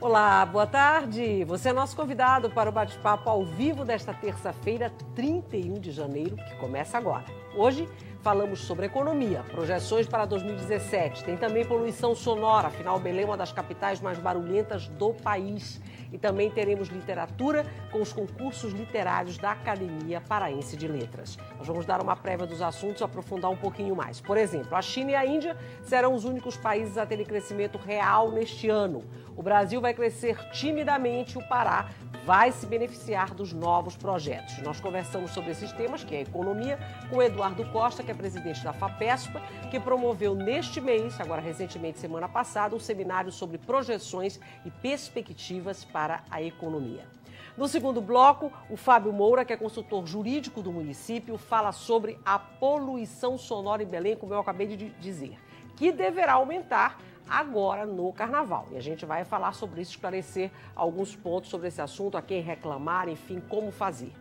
Olá, boa tarde. Você é nosso convidado para o bate-papo ao vivo desta terça-feira, 31 de janeiro, que começa agora. Hoje falamos sobre economia, projeções para 2017. Tem também poluição sonora, afinal Belém é uma das capitais mais barulhentas do país. E também teremos literatura com os concursos literários da Academia Paraense de Letras. Nós vamos dar uma prévia dos assuntos e aprofundar um pouquinho mais. Por exemplo, a China e a Índia serão os únicos países a terem crescimento real neste ano. O Brasil vai crescer timidamente e o Pará vai se beneficiar dos novos projetos. Nós conversamos sobre esses temas, que é a economia, com o Eduardo Costa, que é presidente da FAPESPA, que promoveu neste mês, agora recentemente, semana passada, um seminário sobre projeções e perspectivas para a economia. No segundo bloco, o Fábio Moura, que é consultor jurídico do município, fala sobre a poluição sonora em Belém, como eu acabei de dizer, que deverá aumentar agora no Carnaval. E a gente vai falar sobre isso, esclarecer alguns pontos sobre esse assunto, a quem reclamar, enfim, como fazer.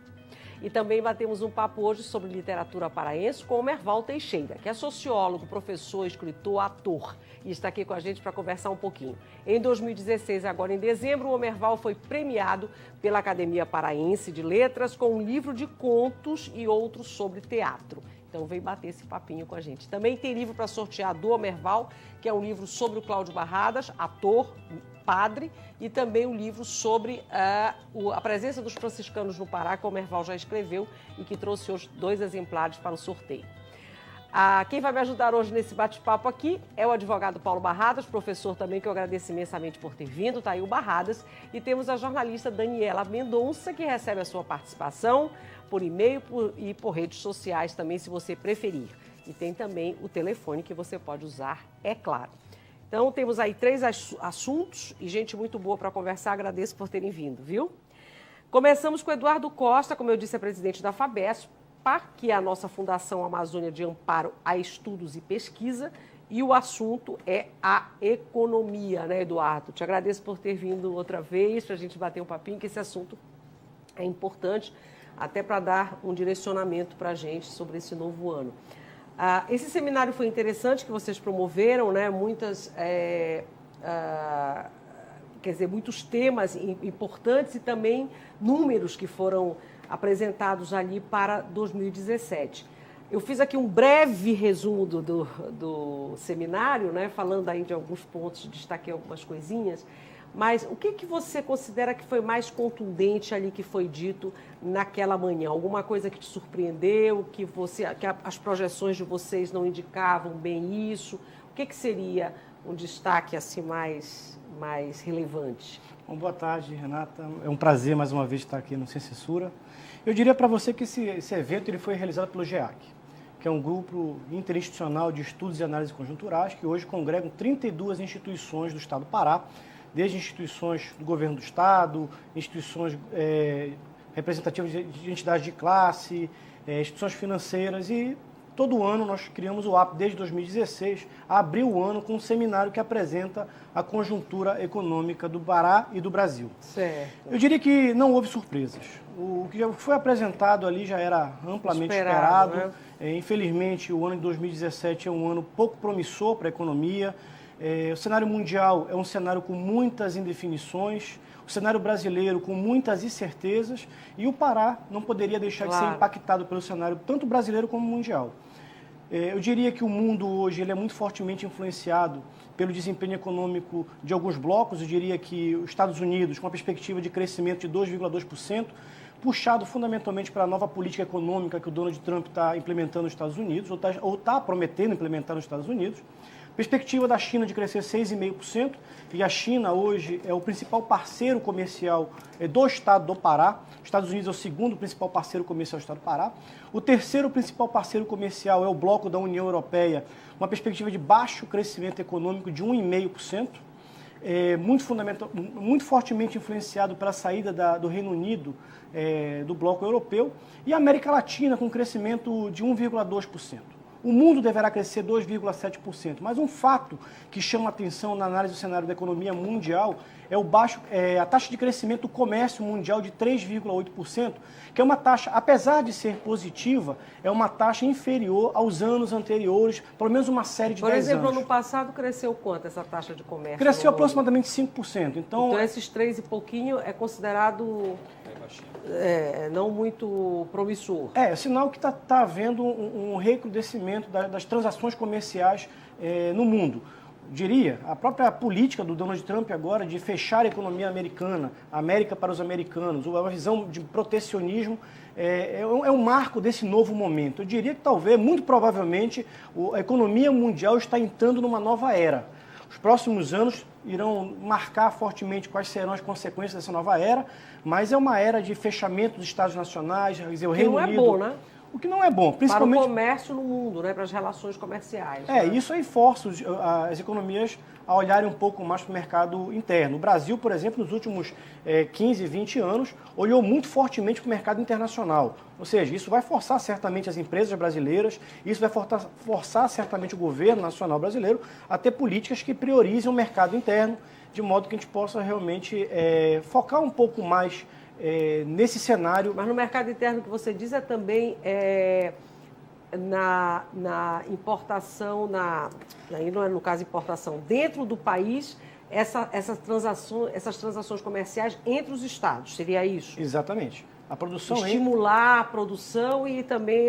E também batemos um papo hoje sobre literatura paraense com o Merval Teixeira, que é sociólogo, professor, escritor, ator, e está aqui com a gente para conversar um pouquinho. Em 2016, agora em dezembro, o Merval foi premiado pela Academia Paraense de Letras com um livro de contos e outros sobre teatro. Então vem bater esse papinho com a gente. Também tem livro para sortear do Merval, que é um livro sobre o Cláudio Barradas, ator, padre, e também um livro sobre a presença dos franciscanos no Pará, que o Merval já escreveu e que trouxe hoje 2 exemplares para o sorteio. Quem vai me ajudar hoje nesse bate-papo aqui é o advogado Paulo Barradas, professor também, que eu agradeço imensamente por ter vindo, está aí o Barradas. E temos a jornalista Daniela Mendonça, que recebe a sua participação por e-mail e por redes sociais também, se você preferir. E tem também o telefone que você pode usar, é claro. Então, temos aí 3 assuntos e gente muito boa para conversar. Agradeço por terem vindo, viu? Começamos com o Eduardo Costa, como eu disse, é presidente da FAPESPA, que é a nossa Fundação Amazônia de Amparo a Estudos e Pesquisa. E o assunto é a economia, né, Eduardo? Te agradeço por ter vindo outra vez para a gente bater um papinho, que esse assunto é importante, até para dar um direcionamento para a gente sobre esse novo ano. Esse seminário foi interessante, que vocês promoveram, né? Muitos temas importantes e também números que foram apresentados ali para 2017. Eu fiz aqui um breve resumo do seminário, né? Falando aí de alguns pontos, destaquei algumas coisinhas. Mas o que você considera que foi mais contundente ali que foi dito naquela manhã? Alguma coisa que te surpreendeu, que as projeções de vocês não indicavam bem isso? O que seria um destaque assim mais relevante? Bom, boa tarde, Renata. É um prazer mais uma vez estar aqui no Sem Censura. Eu diria para você que esse evento ele foi realizado pelo GEAC, que é um grupo interinstitucional de estudos e análises conjunturais, que hoje congregam 32 instituições do Estado do Pará, desde instituições do governo do Estado, instituições representativas de entidades de classe, instituições financeiras, e todo ano nós criamos o AP desde 2016, abriu o ano com um seminário que apresenta a conjuntura econômica do Pará e do Brasil. Certo. Eu diria que não houve surpresas. O que foi apresentado ali já era amplamente esperado. Né? Infelizmente, o ano de 2017 é um ano pouco promissor para a economia. O cenário mundial é um cenário com muitas indefinições, o cenário brasileiro com muitas incertezas, e o Pará não poderia deixar de ser impactado pelo cenário tanto brasileiro como mundial. Eu diria que o mundo hoje ele é muito fortemente influenciado pelo desempenho econômico de alguns blocos. Eu diria que os Estados Unidos, com uma perspectiva de crescimento de 2,2%, puxado fundamentalmente para a nova política econômica que o Donald Trump está implementando nos Estados Unidos, ou está prometendo implementar nos Estados Unidos. Perspectiva da China de crescer 6,5%, e a China hoje é o principal parceiro comercial do estado do Pará. Os Estados Unidos é o segundo principal parceiro comercial do estado do Pará. O terceiro principal parceiro comercial é o bloco da União Europeia, uma perspectiva de baixo crescimento econômico de 1,5%, muito fortemente influenciado pela saída do Reino Unido do bloco europeu, e a América Latina com crescimento de 1,2%. O mundo deverá crescer 2,7%, mas um fato que chama a atenção na análise do cenário da economia mundial é a taxa de crescimento do comércio mundial de 3,8%, que é uma taxa, apesar de ser positiva, é uma taxa inferior aos anos anteriores, pelo menos uma série de 10 anos. Por exemplo, ano passado cresceu quanto essa taxa de comércio? Cresceu aproximadamente 5%. Então esses 3 e pouquinho é considerado não muito promissor. É sinal que está havendo um recrudescimento das transações comerciais no mundo. Diria, a própria política do Donald Trump agora de fechar a economia americana, América para os americanos, uma visão de protecionismo, é um marco desse novo momento. Eu diria que talvez, muito provavelmente, a economia mundial está entrando numa nova era. Os próximos anos irão marcar fortemente quais serão as consequências dessa nova era, mas é uma era de fechamento dos Estados nacionais, quer dizer, o Reino Unido... não é bom, né? O que não é bom, principalmente... Para o comércio no mundo, né? Para as relações comerciais. Isso aí força as economias a olharem um pouco mais para o mercado interno. O Brasil, por exemplo, nos últimos 15, 20 anos, olhou muito fortemente para o mercado internacional. Ou seja, isso vai forçar certamente as empresas brasileiras, isso vai forçar certamente o governo nacional brasileiro a ter políticas que priorizem o mercado interno, de modo que a gente possa realmente focar um pouco mais nesse cenário. Mas no mercado interno que você diz também na importação, aí não é no caso importação, dentro do país, essas transações comerciais entre os estados, seria isso? Exatamente. A produção estimular a produção e também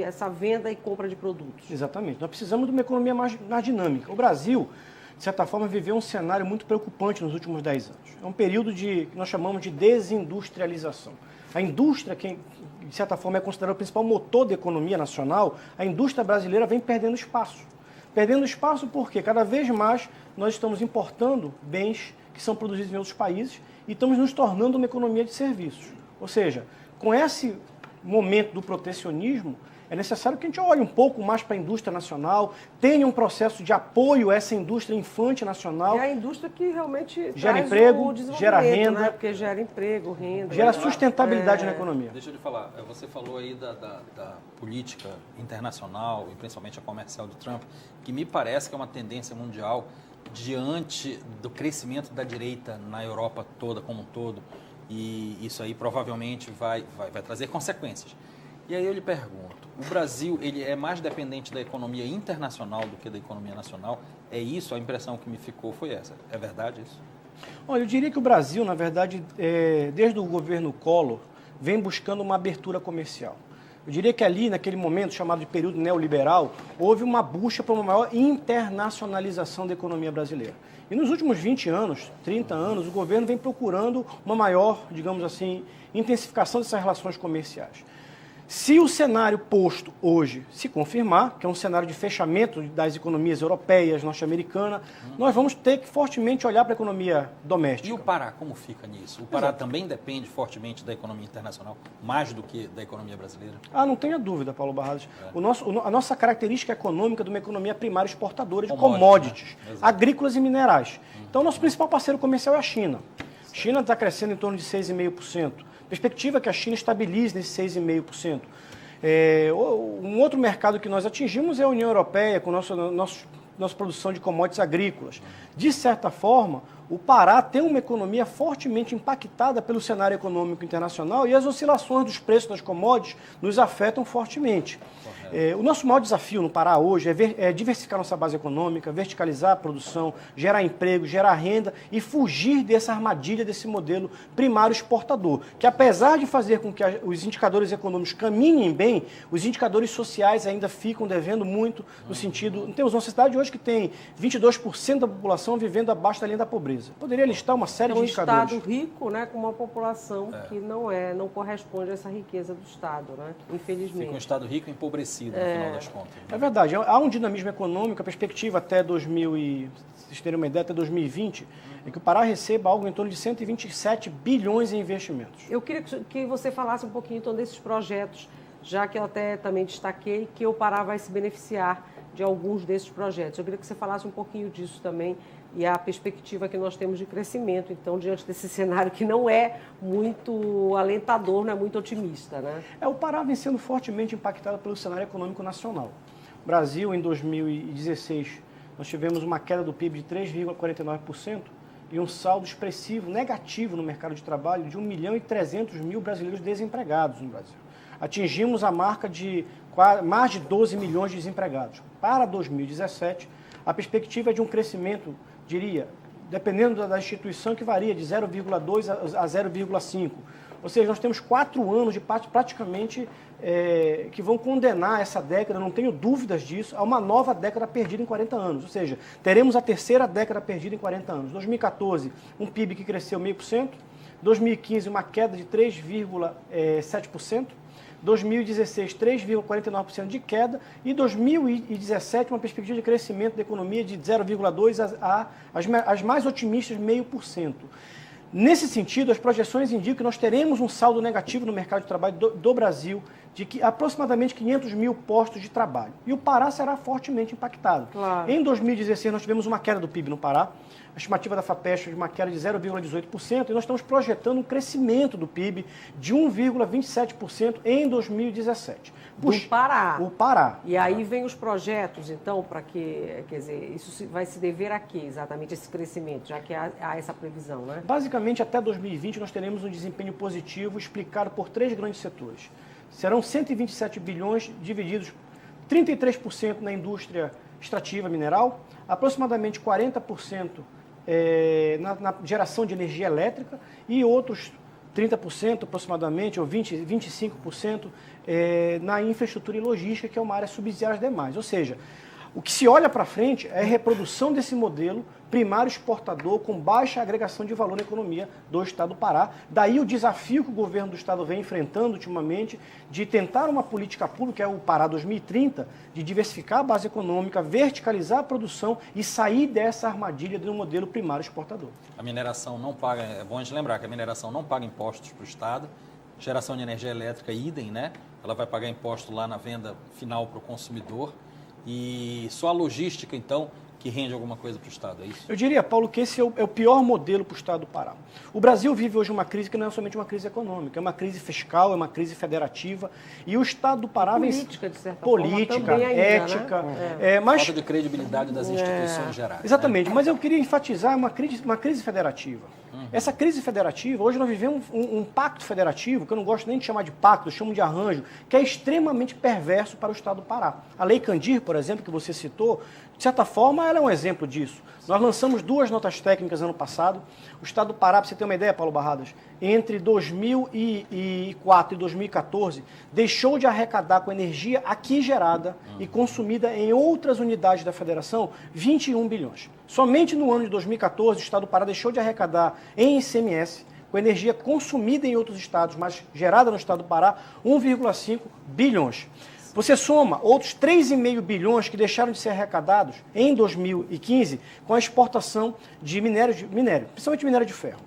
essa venda e compra de produtos. Exatamente. Nós precisamos de uma economia mais dinâmica. O Brasil, de certa forma, viveu um cenário muito preocupante nos últimos 10 anos. É um período que nós chamamos de desindustrialização. A indústria, que de certa forma é considerada o principal motor da economia nacional, a indústria brasileira vem perdendo espaço. Perdendo espaço porque cada vez mais nós estamos importando bens que são produzidos em outros países e estamos nos tornando uma economia de serviços. Ou seja, com esse momento do protecionismo, é necessário que a gente olhe um pouco mais para a indústria nacional, tenha um processo de apoio a essa indústria infante nacional. É a indústria que realmente gera emprego, gera renda. Né? Porque gera emprego, renda. Gera sustentabilidade na economia. Deixa eu lhe falar, você falou aí da política internacional e principalmente a comercial do Trump, que me parece que é uma tendência mundial diante do crescimento da direita na Europa toda como um todo. E isso aí provavelmente vai trazer consequências. E aí eu lhe pergunto, o Brasil ele é mais dependente da economia internacional do que da economia nacional? É isso? A impressão que me ficou foi essa. É verdade isso? Olha, eu diria que o Brasil, na verdade, desde o governo Collor, vem buscando uma abertura comercial. Eu diria que ali, naquele momento chamado de período neoliberal, houve uma busca por uma maior internacionalização da economia brasileira. E nos últimos 20 anos, 30 anos, o governo vem procurando uma maior, digamos assim, intensificação dessas relações comerciais. Se o cenário posto hoje se confirmar, que é um cenário de fechamento das economias europeias, norte-americana, nós vamos ter que fortemente olhar para a economia doméstica. E o Pará, como fica nisso? O Pará também depende fortemente da economia internacional, mais do que da economia brasileira? Não tenha dúvida, Paulo Barradas. A nossa característica econômica de uma economia primária exportadora de commodities, né? Agrícolas e minerais. Então, nosso principal parceiro comercial é a China. A China está crescendo em torno de 6,5%. Perspectiva é que a China estabilize nesse 6,5%. Um outro mercado que nós atingimos é a União Europeia, com nossa produção de commodities agrícolas. De certa forma, o Pará tem uma economia fortemente impactada pelo cenário econômico internacional e as oscilações dos preços das commodities nos afetam fortemente. O nosso maior desafio no Pará hoje é diversificar nossa base econômica, verticalizar a produção, gerar emprego, gerar renda e fugir dessa armadilha desse modelo primário exportador, que apesar de fazer com que os indicadores econômicos caminhem bem, os indicadores sociais ainda ficam devendo muito no sentido... Temos uma sociedade hoje que tem 22% da população vivendo abaixo da linha da pobreza. Poderia listar uma série de indicadores. Um Estado rico, né, com uma população que não corresponde a essa riqueza do Estado, né, infelizmente. Fica um Estado rico e empobrecido. No final das contas. É verdade. Há um dinamismo econômico, a perspectiva até 2020, é que o Pará receba algo em torno de 127 bilhões em investimentos. Eu queria que você falasse um pouquinho então desses projetos, já que eu até também destaquei que o Pará vai se beneficiar de alguns desses projetos. Eu queria que você falasse um pouquinho disso também e a perspectiva que nós temos de crescimento, então, diante desse cenário que não é muito alentador, não é muito otimista, né? O Pará vem sendo fortemente impactado pelo cenário econômico nacional. Brasil, em 2016, nós tivemos uma queda do PIB de 3,49% e um saldo expressivo negativo no mercado de trabalho de 1.300.000 brasileiros desempregados no Brasil. Atingimos a marca de mais de 12 milhões de desempregados. Para 2017, a perspectiva é de um crescimento, diria, dependendo da instituição, que varia de 0,2 a 0,5. Ou seja, nós temos 4 anos de praticamente que vão condenar essa década, não tenho dúvidas disso, a uma nova década perdida em 40 anos. Ou seja, teremos a terceira década perdida em 40 anos. 2014, um PIB que cresceu 0,5%. 2015, uma queda de 3,7%. 2016, 3,49% de queda. E 2017, uma perspectiva de crescimento da economia de 0,2% as mais otimistas, 0,5%. Nesse sentido, as projeções indicam que nós teremos um saldo negativo no mercado de trabalho do Brasil de aproximadamente 500 mil postos de trabalho. E o Pará será fortemente impactado. Claro. Em 2016, nós tivemos uma queda do PIB no Pará, a estimativa da FAPESP de uma queda de 0,18%, e nós estamos projetando um crescimento do PIB de 1,27% em 2017. Do Pará. O Pará. E aí vem os projetos, então, para que, quer dizer, isso vai se dever a quê, exatamente, esse crescimento, já que há essa previsão, né? Basicamente, até 2020, nós teremos um desempenho positivo explicado por 3 grandes setores. Serão 127 bilhões divididos 33% na indústria extrativa mineral, aproximadamente 40% na geração de energia elétrica e outros 30% aproximadamente, ou 25% na infraestrutura e logística, que é uma área subsidiária às demais. Ou seja, o que se olha para frente é a reprodução desse modelo primário exportador com baixa agregação de valor na economia do Estado do Pará. Daí o desafio que o governo do Estado vem enfrentando ultimamente de tentar uma política pública, que é o Pará 2030, de diversificar a base econômica, verticalizar a produção e sair dessa armadilha de um modelo primário exportador. A mineração não paga, é bom a gente lembrar que a mineração não paga impostos para o Estado, geração de energia elétrica idem, né? Ela vai pagar imposto lá na venda final para o consumidor. E só a logística, então, que rende alguma coisa para o Estado, é isso? Eu diria, Paulo, que esse é o pior modelo para o Estado do Pará. O Brasil vive hoje uma crise que não é somente uma crise econômica, é uma crise fiscal, é uma crise federativa. E o Estado do Pará vem... Política, de certa política, forma, também ainda, ética... né? Mas... falta de credibilidade das instituições gerais. Exatamente, né? Mas eu queria enfatizar uma crise federativa. Essa crise federativa, hoje nós vivemos um pacto federativo, que eu não gosto nem de chamar de pacto, eu chamo de arranjo, que é extremamente perverso para o Estado do Pará. A Lei Candir, por exemplo, que você citou, de certa forma, ela é um exemplo disso. Nós lançamos 2 notas técnicas ano passado. O Estado do Pará, para você ter uma ideia, Paulo Barradas, entre 2004 e 2014, deixou de arrecadar com energia aqui gerada e consumida em outras unidades da Federação 21 bilhões. Somente no ano de 2014, o Estado do Pará deixou de arrecadar em ICMS, com energia consumida em outros estados, mas gerada no Estado do Pará, 1,5 bilhões. Você soma outros 3,5 bilhões que deixaram de ser arrecadados em 2015 com a exportação de minério, principalmente minério de ferro.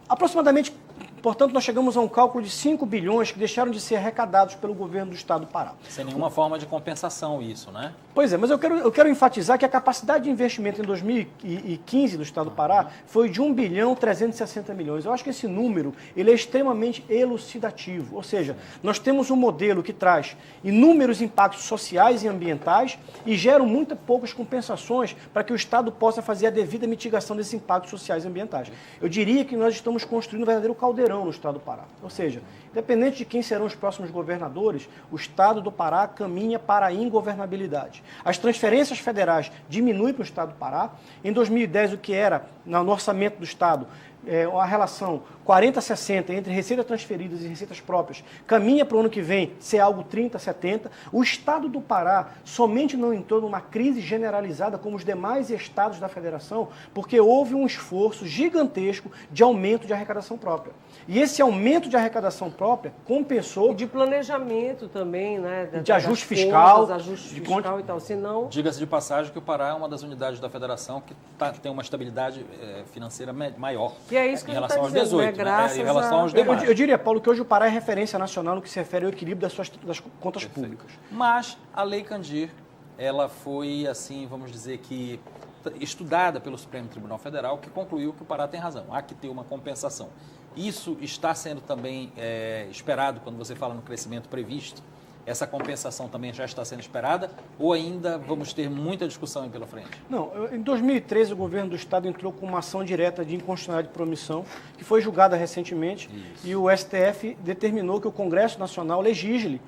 Aproximadamente, portanto, nós chegamos a um cálculo de 5 bilhões que deixaram de ser arrecadados pelo governo do Estado do Pará. Sem nenhuma forma de compensação isso, né? Pois é, mas eu quero enfatizar que a capacidade de investimento em 2015 do Estado do Pará foi de 1 bilhão 360 milhões. Eu acho que esse número ele é extremamente elucidativo. Ou seja, nós temos um modelo que traz inúmeros impactos sociais e ambientais e gera muito poucas compensações para que o Estado possa fazer a devida mitigação desses impactos sociais e ambientais. Eu diria que nós estamos construindo um verdadeiro caldeirão no Estado do Pará. Ou seja, independente de quem serão os próximos governadores, o Estado do Pará caminha para a ingovernabilidade. As transferências federais diminuem para o Estado do Pará. Em 2010, o que era no orçamento do Estado, a relação 40-60 entre receitas transferidas e receitas próprias, caminha para o ano que vem ser algo 30-70. O Estado do Pará somente não entrou numa crise generalizada como os demais estados da federação, porque houve um esforço gigantesco de aumento de arrecadação própria. E esse aumento de arrecadação própria compensou... E de planejamento também, né? De ajuste fiscal. Ajuste fiscal e tal. Senão... Diga-se de passagem que o Pará é uma das unidades da federação que tem uma estabilidade financeira maior. E é isso que em relação aos 18, né? Graças em relação aos demais. Eu diria, Paulo, que hoje o Pará é referência nacional no que se refere ao equilíbrio das contas públicas. Mas a Lei Candir, ela foi, assim, vamos dizer que estudada pelo Supremo Tribunal Federal, que concluiu que o Pará tem razão, há que ter uma compensação. Isso está sendo também esperado quando você fala no crescimento previsto essa compensação também já está sendo esperada ou ainda vamos ter muita discussão aí pela frente? Não, em 2013 o governo do Estado entrou com uma ação direta de inconstitucionalidade de promissão, que foi julgada recentemente, e o STF determinou que o Congresso Nacional legisle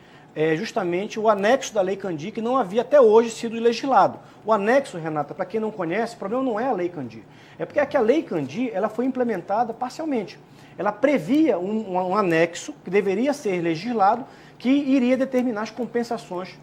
justamente o anexo da Lei Candir, que não havia até hoje sido legislado. O anexo, Renata, para quem não conhece, o problema não é a Lei Candir, é porque a Lei Candir ela foi implementada parcialmente. Ela previa um anexo que deveria ser legislado, que iria determinar as compensações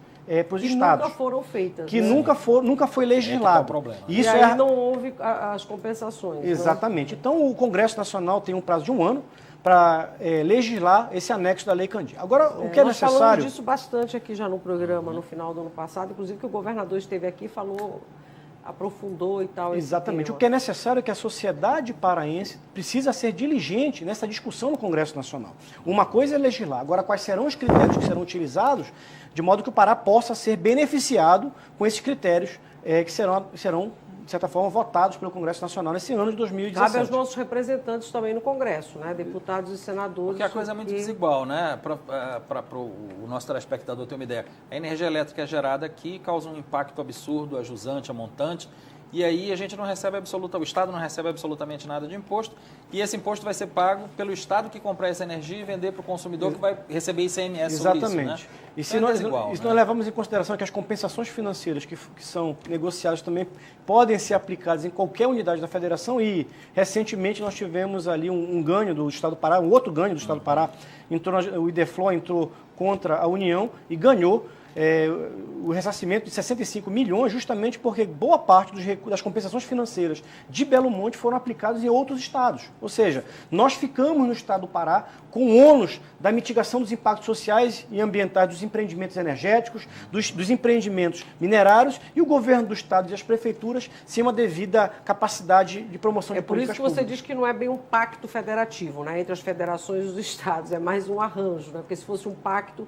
para os estados. Que nunca foram feitas. Que nunca foi legislado. Problema. Isso e aí não houve as compensações. Exatamente. Então, o Congresso Nacional tem um prazo de 1 ano para legislar esse anexo da Lei Candir. Agora, o que é necessário... Nós falamos disso bastante aqui já no programa, no final do ano passado, inclusive que o governador esteve aqui e falou... aprofundou e tal. Exatamente. O que é necessário é que a sociedade paraense precisa ser diligente nessa discussão no Congresso Nacional. Uma coisa é legislar. Agora, quais serão os critérios que serão utilizados de modo que o Pará possa ser beneficiado com esses critérios que serão, de certa forma, votados pelo Congresso Nacional nesse ano de 2017. Cabe aos nossos representantes também no Congresso, né? Deputados e senadores. Porque a coisa é muito desigual, né? Para o nosso telespectador ter uma ideia. A energia elétrica é gerada aqui, causa um impacto absurdo, a jusante, a montante, e aí a gente não recebe o Estado não recebe absolutamente nada de imposto, e esse imposto vai ser pago pelo Estado que comprar essa energia e vender para o consumidor que vai receber ICMS sobre isso, né? E se nós levamos em consideração que as compensações financeiras que são negociadas também podem ser aplicadas em qualquer unidade da federação, e recentemente nós tivemos ali um ganho do Estado do Pará, um outro ganho do Estado do Pará, o IDEFLOR entrou contra a União e ganhou o ressarcimento de 65 milhões, justamente porque boa parte das compensações financeiras de Belo Monte foram aplicadas em outros estados. Ou seja, nós ficamos no estado do Pará com o ônus da mitigação dos impactos sociais e ambientais dos empreendimentos energéticos, dos empreendimentos minerários, e o governo do estado e as prefeituras sem uma devida capacidade de promoção de políticas públicas. É por isso que você diz que não é bem um pacto federativo, né, entre as federações e os estados, é mais um arranjo, né, porque se fosse um pacto,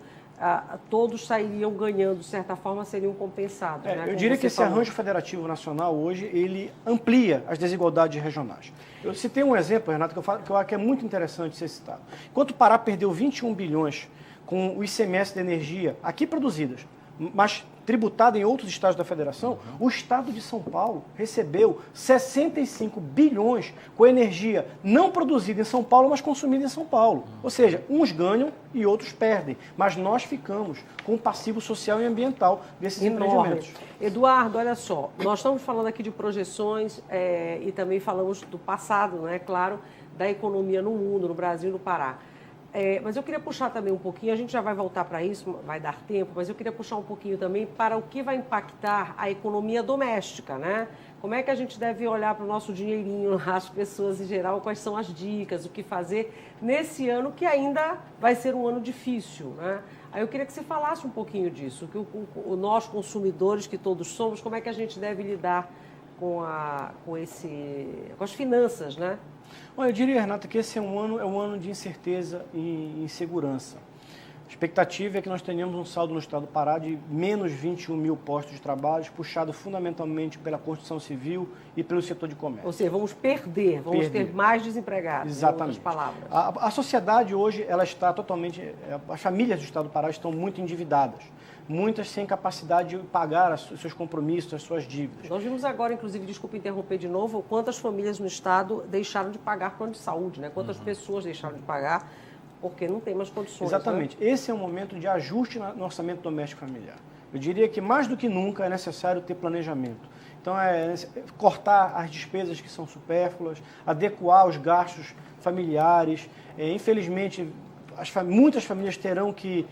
todos sairiam ganhando, de certa forma, seriam compensados. Né, eu diria que esse arranjo federativo nacional hoje, ele amplia as desigualdades regionais. Eu citei um exemplo, Renato, que eu acho que é muito interessante ser citado. Enquanto o Pará perdeu 21 bilhões com o ICMS de energia aqui produzidas, mas tributado em outros estados da federação, o estado de São Paulo recebeu 65 bilhões com energia não produzida em São Paulo, mas consumida em São Paulo. Ou seja, uns ganham e outros perdem, mas nós ficamos com o passivo social e ambiental desses empreendimentos. Eduardo, olha só, nós estamos falando aqui de projeções e também falamos do passado, né, claro, da economia no mundo, no Brasil e no Pará. Mas eu queria puxar também um pouquinho, a gente já vai voltar para isso, vai dar tempo, mas eu queria puxar um pouquinho também para o que vai impactar a economia doméstica, né? Como é que a gente deve olhar para o nosso dinheirinho, as pessoas em geral, quais são as dicas, o que fazer nesse ano que ainda vai ser um ano difícil, né? Aí eu queria que você falasse um pouquinho disso, que nós consumidores que todos somos, como é que a gente deve lidar com as finanças, né? Olha, eu diria, Renata, que esse é um ano de incerteza e insegurança. A expectativa é que nós tenhamos um saldo no estado do Pará de menos 21 mil postos de trabalho, puxado fundamentalmente pela construção civil e pelo setor de comércio. Ou seja, vamos ter mais desempregados. Exatamente. Em outras palavras. A sociedade hoje, ela está totalmente, as famílias do estado do Pará estão muito endividadas. Muitas sem capacidade de pagar os seus compromissos, as suas dívidas. Nós vimos agora, inclusive, desculpa interromper de novo, quantas famílias no estado deixaram de pagar plano de saúde, né? Quantas pessoas deixaram de pagar porque não tem mais condições. Exatamente. Né? Esse é um momento de ajuste no orçamento doméstico familiar. Eu diria que mais do que nunca é necessário ter planejamento. Então, cortar as despesas que são supérfluas, adequar os gastos familiares. Infelizmente, muitas famílias terão que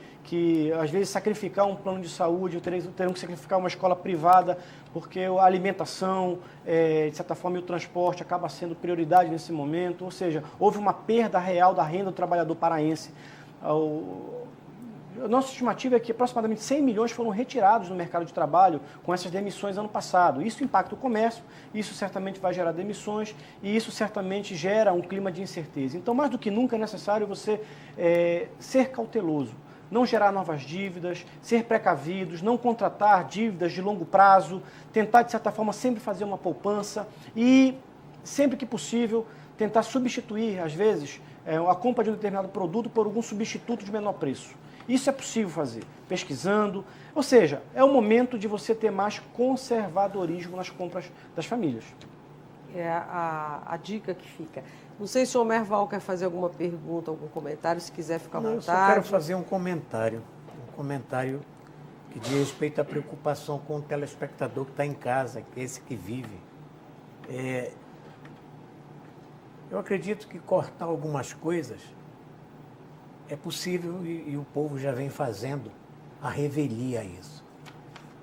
às vezes, sacrificar um plano de saúde, terão que sacrificar uma escola privada, porque a alimentação, de certa forma, e o transporte acaba sendo prioridade nesse momento. Ou seja, houve uma perda real da renda do trabalhador paraense. A nossa estimativa é que aproximadamente 100 milhões foram retirados do mercado de trabalho com essas demissões ano passado. Isso impacta o comércio, isso certamente vai gerar demissões e isso certamente gera um clima de incerteza. Então, mais do que nunca é necessário você ser cauteloso, não gerar novas dívidas, ser precavidos, não contratar dívidas de longo prazo, tentar, de certa forma, sempre fazer uma poupança e, sempre que possível, tentar substituir, às vezes, a compra de um determinado produto por algum substituto de menor preço. Isso é possível fazer, pesquisando. Ou seja, é o momento de você ter mais conservadorismo nas compras das famílias. É a dica que fica. Não sei se o Merval quer fazer alguma pergunta, algum comentário, se quiser ficar à vontade. Eu só quero fazer um comentário que diz respeito à preocupação com o telespectador que está em casa, que é esse que vive. Eu acredito que cortar algumas coisas é possível e o povo já vem fazendo a revelia a isso.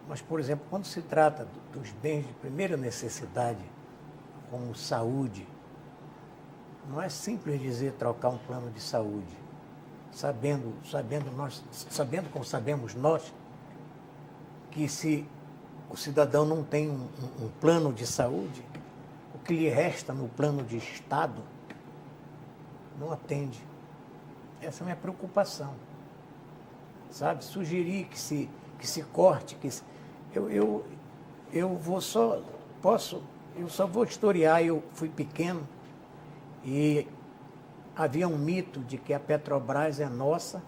Mas, por exemplo, quando se trata dos bens de primeira necessidade, como saúde, não é simples dizer trocar um plano de saúde, sabendo como sabemos nós, que se o cidadão não tem um plano de saúde, o que lhe resta no plano de Estado não atende. Essa é a minha preocupação. Sabe? Sugerir que se corte, eu só vou historiar. Eu fui pequeno e havia um mito de que a Petrobras é nossa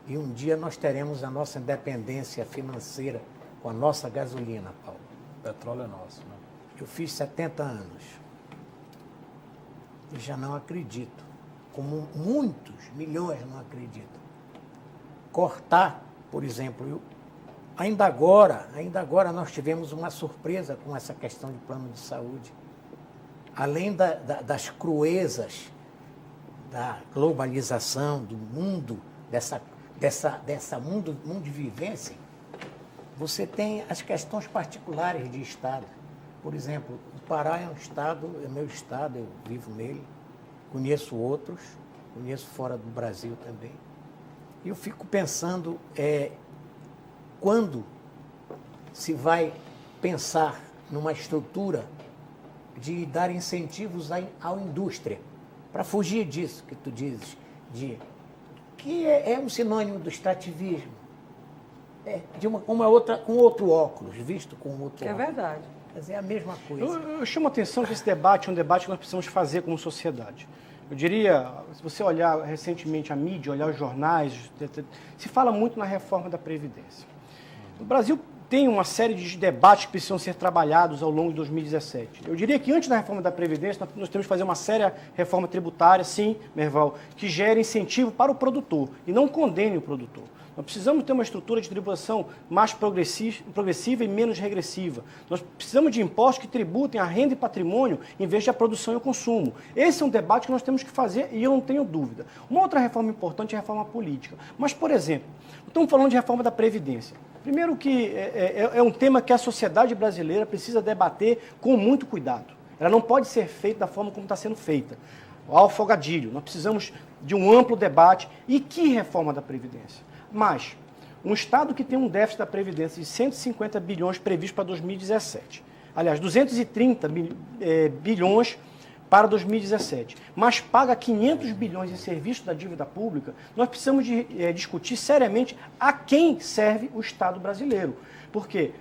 e um dia nós teremos a nossa independência financeira com a nossa gasolina, Paulo. O petróleo é nosso, né? Eu fiz 70 anos e já não acredito, como muitos, milhões não acreditam. Cortar, por exemplo, ainda agora nós tivemos uma surpresa com essa questão de plano de saúde. Além das cruezas da globalização, do mundo, dessa mundo de vivência, você tem as questões particulares de Estado. Por exemplo, o Pará é um estado, é meu estado, eu vivo nele, conheço outros, conheço fora do Brasil também. E eu fico pensando, quando se vai pensar numa estrutura de dar incentivos à indústria, para fugir disso que tu dizes, que é um sinônimo do extrativismo, com outro óculos, visto com outro óculos. É verdade. Mas é a mesma coisa. Eu chamo a atenção que esse debate é um debate que nós precisamos fazer como sociedade. Eu diria, se você olhar recentemente a mídia, olhar os jornais, se fala muito na reforma da Previdência. O Brasil tem uma série de debates que precisam ser trabalhados ao longo de 2017. Eu diria que antes da reforma da Previdência, nós temos que fazer uma séria reforma tributária, sim, Merval, que gere incentivo para o produtor e não condene o produtor. Nós precisamos ter uma estrutura de tributação mais progressiva e menos regressiva. Nós precisamos de impostos que tributem a renda e patrimônio em vez de a produção e o consumo. Esse é um debate que nós temos que fazer e eu não tenho dúvida. Uma outra reforma importante é a reforma política. Mas, por exemplo, estamos falando de reforma da Previdência. Primeiro que é um tema que a sociedade brasileira precisa debater com muito cuidado. Ela não pode ser feita da forma como está sendo feita. Ao afogadilho. Nós precisamos de um amplo debate. E que reforma da Previdência? Mas, um Estado que tem um déficit da Previdência de 150 bilhões previsto para 2017. Aliás, 230 bilhões para 2017. Mas paga 500 bilhões em serviço da dívida pública. Nós precisamos discutir seriamente a quem serve o Estado brasileiro. Porque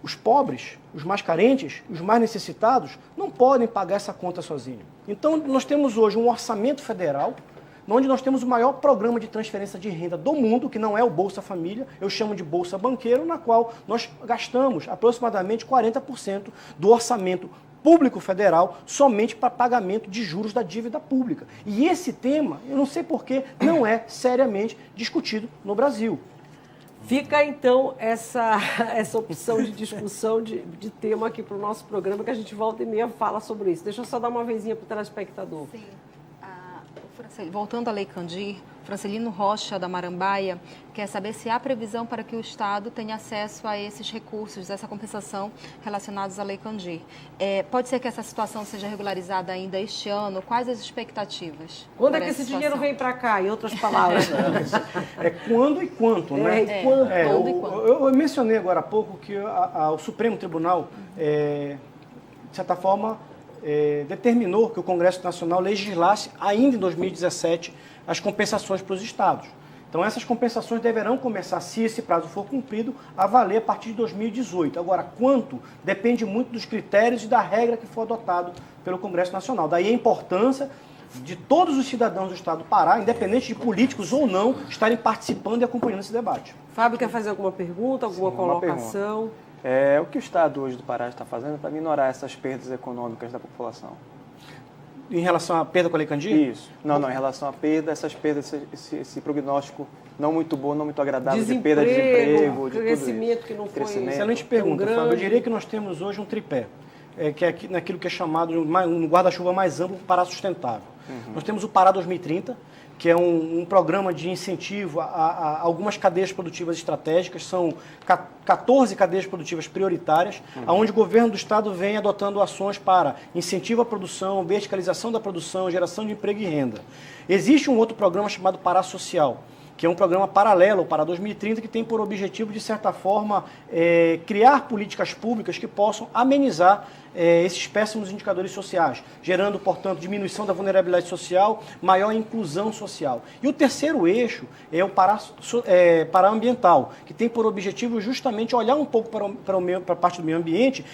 os pobres, os mais carentes, os mais necessitados, não podem pagar essa conta sozinhos. Então, nós temos hoje um orçamento federal onde nós temos o maior programa de transferência de renda do mundo, que não é o Bolsa Família, eu chamo de Bolsa Banqueiro, na qual nós gastamos aproximadamente 40% do orçamento público federal somente para pagamento de juros da dívida pública. E esse tema, eu não sei porquê, não é seriamente discutido no Brasil. Fica, então, essa opção de discussão de tema aqui para o nosso programa, que a gente volta e meia fala sobre isso. Deixa eu só dar uma vezinha para o telespectador. Sim. Voltando à Lei Candir, Francelino Rocha, da Marambaia, quer saber se há previsão para que o Estado tenha acesso a esses recursos, essa compensação relacionados à Lei Candir. Pode ser que essa situação seja regularizada ainda este ano? Quais as expectativas? Quando é que esse dinheiro vem para cá, em outras palavras? Quando e quanto, né? Quando e quanto. Eu mencionei agora há pouco que o Supremo Tribunal, de certa forma, determinou que o Congresso Nacional legislasse ainda em 2017 as compensações para os estados. Então essas compensações deverão começar, se esse prazo for cumprido, a valer a partir de 2018. Agora, quanto? Depende muito dos critérios e da regra que for adotado pelo Congresso Nacional. Daí a importância de todos os cidadãos do Estado do Pará, independente de políticos ou não, estarem participando e acompanhando esse debate. Fábio, quer fazer alguma pergunta, alguma colocação? O que o Estado hoje do Pará está fazendo para minorar essas perdas econômicas da população? Em relação à perda com a Lei Candir? Isso. Não, em relação à perda, essas perdas, esse prognóstico não muito bom, não muito agradável, de perda de desemprego, de crescimento tudo que não foi... Crescimento. Excelente pergunta, Fábio. Eu diria que nós temos hoje um tripé, que é naquilo que é chamado um guarda-chuva mais amplo para Pará sustentável. Nós temos o Pará 2030, que é um programa de incentivo a algumas cadeias produtivas estratégicas, são 14 cadeias produtivas prioritárias, onde o governo do Estado vem adotando ações para incentivo à produção, verticalização da produção, geração de emprego e renda. Existe um outro programa chamado Pará Social, que é um programa paralelo para 2030, que tem por objetivo, de certa forma, criar políticas públicas que possam amenizar esses péssimos indicadores sociais, gerando, portanto, diminuição da vulnerabilidade social, maior inclusão social. E o terceiro eixo é o Pará Ambiental, que tem por objetivo justamente olhar um pouco para a parte do meio ambiente,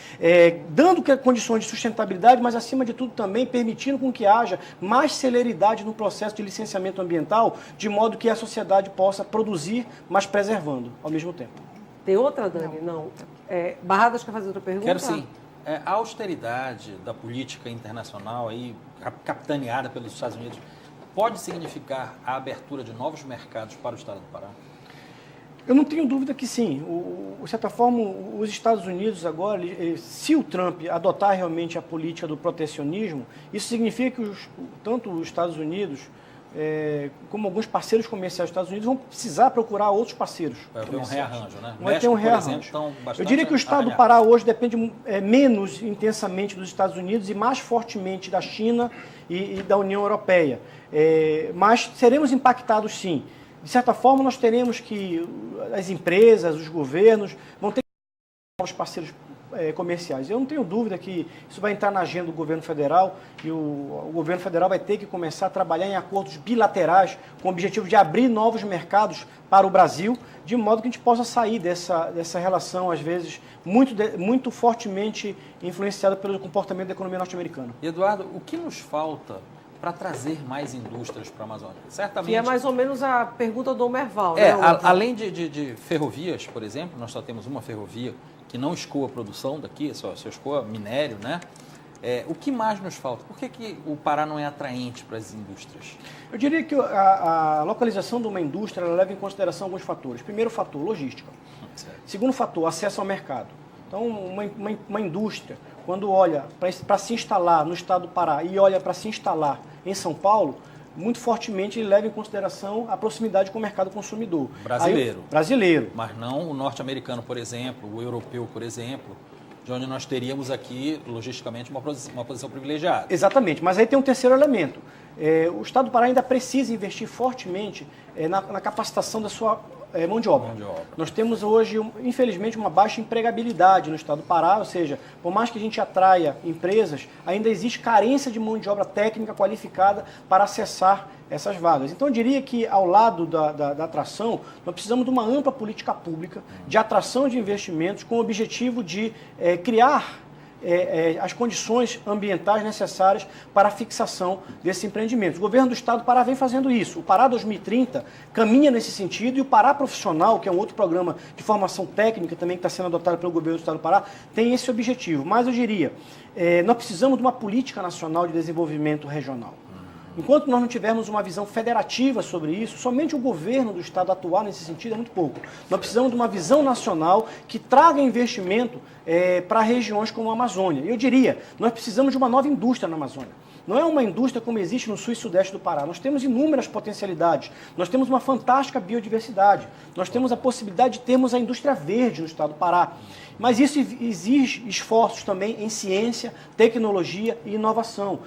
dando condições de sustentabilidade, mas, acima de tudo, também permitindo com que haja mais celeridade no processo de licenciamento ambiental, de modo que a sociedade possa produzir, mas preservando ao mesmo tempo. Tem outra, Dani? Não. Barradas quer fazer outra pergunta? Quero sim. A austeridade da política internacional, aí, capitaneada pelos Estados Unidos, pode significar a abertura de novos mercados para o Estado do Pará? Eu não tenho dúvida que sim. De certa forma, os Estados Unidos agora, se o Trump adotar realmente a política do protecionismo, isso significa que tanto os Estados Unidos como alguns parceiros comerciais dos Estados Unidos vão precisar procurar outros parceiros. Vai ter um rearranjo, né? Vai ter um rearranjo. Eu diria que o Estado do Pará hoje depende menos intensamente dos Estados Unidos e mais fortemente da China e da União Europeia. Mas seremos impactados sim. De certa forma, nós teremos que as empresas, os governos, vão ter que ter novos parceiros comerciais. Eu não tenho dúvida que isso vai entrar na agenda do governo federal e o governo federal vai ter que começar a trabalhar em acordos bilaterais com o objetivo de abrir novos mercados para o Brasil, de modo que a gente possa sair dessa relação, às vezes, muito fortemente influenciada pelo comportamento da economia norte-americana. Eduardo, o que nos falta para trazer mais indústrias para a Amazônia? Certamente. Que é mais ou menos a pergunta do Omerval, né? Além de ferrovias, por exemplo, nós só temos uma ferrovia que não escoa a produção daqui, só escoa minério, né? O que mais nos falta? Por que o Pará não é atraente para as indústrias? Eu diria que a localização de uma indústria ela leva em consideração alguns fatores. Primeiro fator, logística. Certo. Segundo fator, acesso ao mercado. Então, uma indústria, quando olha para se instalar no estado do Pará e olha para se instalar em São Paulo, muito fortemente ele leva em consideração a proximidade com o mercado consumidor. Brasileiro. Brasileiro. Mas não o norte-americano, por exemplo, o europeu, por exemplo, de onde nós teríamos aqui, logisticamente, uma posição privilegiada. Exatamente, mas aí tem um terceiro elemento. O Estado do Pará ainda precisa investir fortemente na capacitação da sua mão de obra. Nós temos hoje, infelizmente, uma baixa empregabilidade no Estado do Pará, ou seja, por mais que a gente atraia empresas, ainda existe carência de mão de obra técnica qualificada para acessar essas vagas. Então, eu diria que, ao lado da atração, nós precisamos de uma ampla política pública de atração de investimentos com o objetivo de criar as condições ambientais necessárias para a fixação desses empreendimentos. O governo do Estado do Pará vem fazendo isso. O Pará 2030 caminha nesse sentido e o Pará Profissional, que é um outro programa de formação técnica também que está sendo adotado pelo governo do Estado do Pará, tem esse objetivo. Mas eu diria, nós precisamos de uma política nacional de desenvolvimento regional. Enquanto nós não tivermos uma visão federativa sobre isso, somente o governo do Estado atuar nesse sentido é muito pouco. Nós precisamos de uma visão nacional que traga investimento para regiões como a Amazônia. Eu diria, nós precisamos de uma nova indústria na Amazônia. Não é uma indústria como existe no sul e sudeste do Pará. Nós temos inúmeras potencialidades. Nós temos uma fantástica biodiversidade. Nós temos a possibilidade de termos a indústria verde no estado do Pará. Mas isso exige esforços também em ciência, tecnologia e inovação.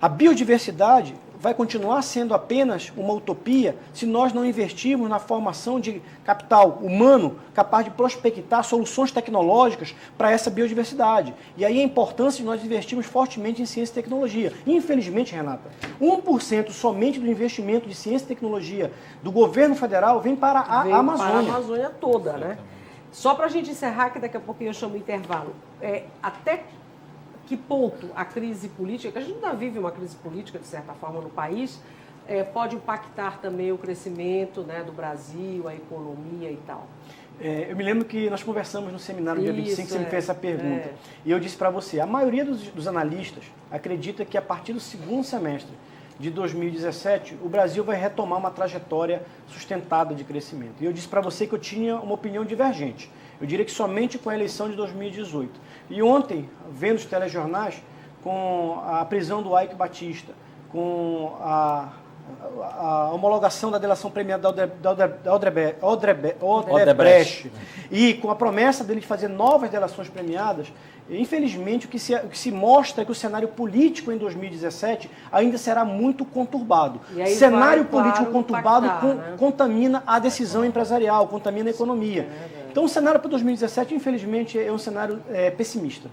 A biodiversidade vai continuar sendo apenas uma utopia se nós não investirmos na formação de capital humano capaz de prospectar soluções tecnológicas para essa biodiversidade. E aí a importância de nós investirmos fortemente em ciência e tecnologia. Infelizmente, Renata, 1% somente do investimento de ciência e tecnologia do governo federal vem para a Amazônia. Para a Amazônia toda, né? Só para a gente encerrar, que daqui a pouquinho eu chamo o intervalo. Até que ponto a crise política, que a gente ainda vive uma crise política, de certa forma, no país, pode impactar também o crescimento, né, do Brasil, a economia e tal? Eu me lembro que nós conversamos no seminário dia 25, você me fez essa pergunta. E eu disse para você, a maioria dos analistas acredita que a partir do segundo semestre de 2017, o Brasil vai retomar uma trajetória sustentada de crescimento. E eu disse para você que eu tinha uma opinião divergente. Eu diria que somente com a eleição de 2018. E ontem, vendo os telejornais, com a prisão do Eike Batista, com a homologação da delação premiada da Odebrecht e com a promessa dele de fazer novas delações premiadas, infelizmente o que se mostra é que o cenário político em 2017 ainda será muito conturbado. Cenário político conturbado contamina a decisão empresarial, contamina a economia. Então o cenário para 2017, infelizmente, é um cenário pessimista.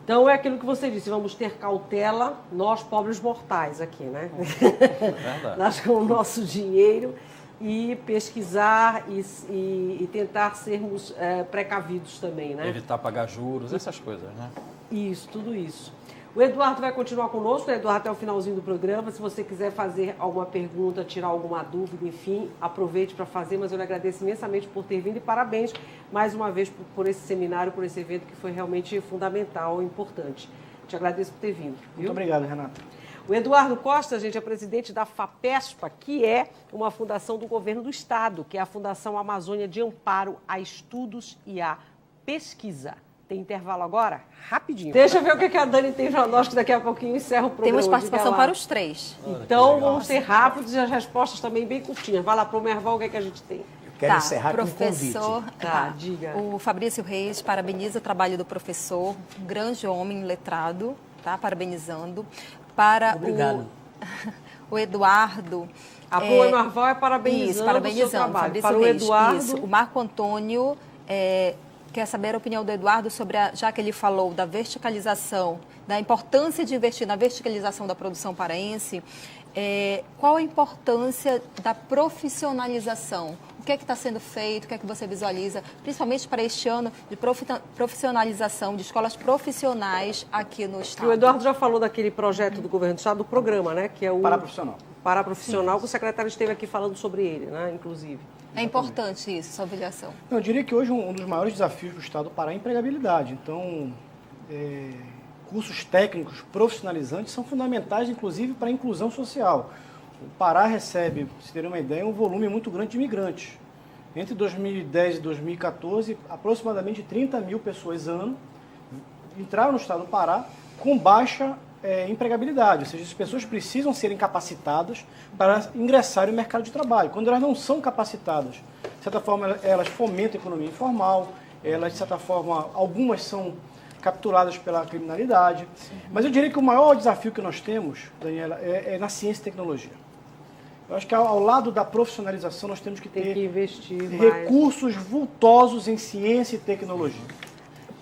Então é aquilo que você disse, vamos ter cautela, nós pobres mortais aqui, né? Nós com o nosso dinheiro e pesquisar e tentar sermos precavidos também, né? Evitar pagar juros, essas coisas, né? Isso, tudo isso. O Eduardo vai continuar conosco, o Eduardo até o finalzinho do programa. Se você quiser fazer alguma pergunta, tirar alguma dúvida, enfim, aproveite para fazer, mas eu lhe agradeço imensamente por ter vindo e parabéns mais uma vez por esse seminário, por esse evento que foi realmente fundamental e importante. Te agradeço por ter vindo. Viu? Muito obrigado, Renata. O Eduardo Costa, gente, é presidente da FAPESPA, que é uma fundação do governo do Estado, que é a Fundação Amazônia de Amparo a Estudos e a Pesquisa. Tem intervalo agora? Rapidinho. Deixa eu ver o que a Dani tem para nós, que daqui a pouquinho encerra o programa. Temos participação para os três. Então, vamos ser rápidos e as respostas também bem curtinhas. Vai lá para o Merval, o que a gente tem? Eu quero encerrar com um convite. Diga. O Fabrício Reis parabeniza o trabalho do professor, um grande homem letrado, tá? Parabenizando. Obrigado. O Eduardo... A Boa Merval é parabenizando, isso, parabenizando o seu trabalho. Fabrício Para o Reis, Eduardo... Isso. O Marco Antônio... quer saber a opinião do Eduardo sobre, já que ele falou da verticalização, da importância de investir na verticalização da produção paraense, qual a importância da profissionalização? O que é que está sendo feito, o que é que você visualiza, principalmente para este ano de profissionalização de escolas profissionais aqui no Estado? O Eduardo já falou daquele projeto do governo do Estado, do programa, né? Que é o Paraprofissional, que o secretário esteve aqui falando sobre ele, né? Inclusive. É importante isso, sua avaliação? Eu diria que hoje um dos maiores desafios do Estado do Pará é a empregabilidade. Então, cursos técnicos profissionalizantes são fundamentais, inclusive, para a inclusão social. O Pará recebe, para vocês terem uma ideia, um volume muito grande de imigrantes. Entre 2010 e 2014, aproximadamente 30 mil pessoas ano entraram no Estado do Pará com baixa empregabilidade, ou seja, as pessoas precisam serem capacitadas para ingressarem no mercado de trabalho. Quando elas não são capacitadas, de certa forma, elas fomentam a economia informal, elas, de certa forma, algumas são capturadas pela criminalidade. Sim. Mas eu diria que o maior desafio que nós temos, Daniela, é na ciência e tecnologia. Eu acho que ao lado da profissionalização nós temos que ter investir recursos vultosos em ciência e tecnologia.